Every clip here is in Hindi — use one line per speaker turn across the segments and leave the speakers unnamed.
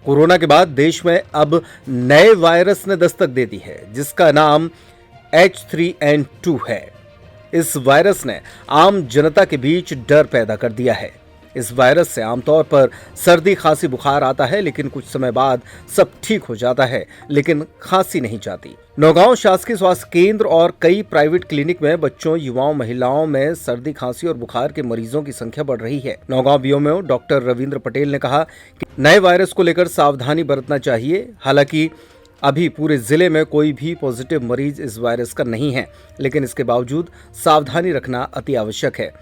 कोरोना के बाद देश में अब नए वायरस ने दस्तक दे दी है, जिसका नाम H3N2 है। इस वायरस ने आम जनता के बीच डर पैदा कर दिया है। इस वायरस से आमतौर पर सर्दी खांसी बुखार आता है, लेकिन कुछ समय बाद सब ठीक हो जाता है, लेकिन खांसी नहीं जाती। नौगांव शासकीय स्वास्थ्य केंद्र और कई प्राइवेट क्लिनिक में बच्चों, युवाओं, महिलाओं में सर्दी खांसी और बुखार के मरीजों की संख्या बढ़ रही है। नौगांव बीओएमओ डॉक्टर रविंद्र पटेल ने कहा कि नए वायरस को लेकर सावधानी बरतना चाहिए। हालांकि अभी पूरे जिले में कोई भी पॉजिटिव मरीज इस वायरस का नहीं है, लेकिन इसके बावजूद सावधानी रखना अति आवश्यक है।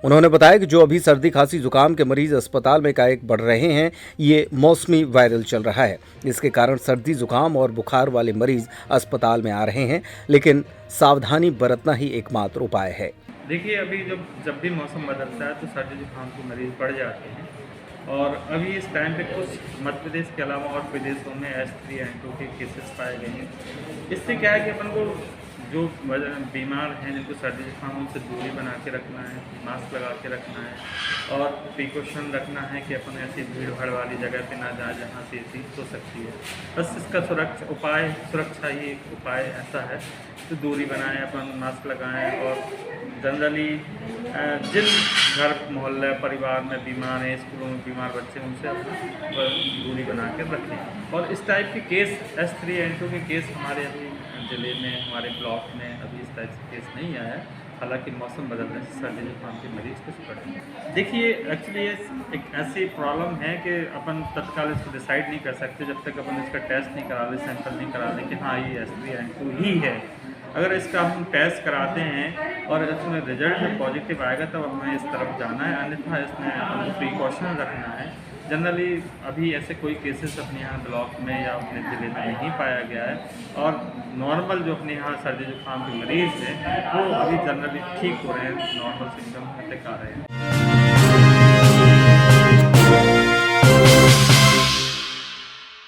उन्होंने बताया कि जो अभी सर्दी खांसी जुकाम के मरीज अस्पताल में एकाएक बढ़ रहे हैं, ये मौसमी वायरल चल रहा है। इसके कारण सर्दी जुकाम और बुखार वाले मरीज अस्पताल में आ रहे हैं, लेकिन सावधानी बरतना ही एकमात्र उपाय है।
देखिए, अभी जब भी मौसम बदलता है तो सर्दी जुकाम के मरीज बढ़ जाते हैं और अभी इस टाइम पे कुछ मध्य प्रदेश के अलावा और प्रदेशों में H3N2 के केसेस पाए गए हैं। इससे क्या है कि अपन को जो बीमार हैं, जिनको सर्दी जुकाम, उनसे दूरी बना के रखना है, मास्क लगा के रखना है और प्रिकॉशन रखना है कि अपन ऐसी भीड़ भाड़ वाली जगह पे ना जाए जहाँ से ये चीज़ हो सकती है। बस इसका सुरक्षा ही एक उपाय ऐसा है तो दूरी बनाएं, अपन मास्क लगाएं और जनरली जिन घर मोहल्ले परिवार में बीमार हैं, स्कूलों में बीमार बच्चे, उनसे अपना दूरी बना कर रखें। और इस टाइप के केस H3N2 के केस हमारे अभी ज़िले में, हमारे ब्लॉक में अभी इस टाइप से केस नहीं आया है। हालांकि मौसम बदलने से सर्दी जुकाम के मरीज कुछ बढ़े हैं। देखिए, एक्चुअली ये एक ऐसी प्रॉब्लम है कि अपन तत्काल इसको डिसाइड नहीं कर सकते जब तक अपन इसका टेस्ट नहीं करा लें, सैंपल नहीं करा लें कि हाँ ये H3N2 ही है। अगर इसका हम टेस्ट कराते हैं और इसमें रिजल्ट में पॉजिटिव आएगा तब हमें इस तरफ जाना है, अन्यथा इसमें हमें प्रिकॉशन रखना है। जनरली अभी ऐसे कोई केसेस अपने यहाँ ब्लॉक में या अपने ज़िले में नहीं पाया गया है और नॉर्मल जो अपने यहाँ सर्दी जुकाम के मरीज़ हैं वो अभी जनरली ठीक हो रहे हैं, नॉर्मल सिम्टम तक आ रहे हैं।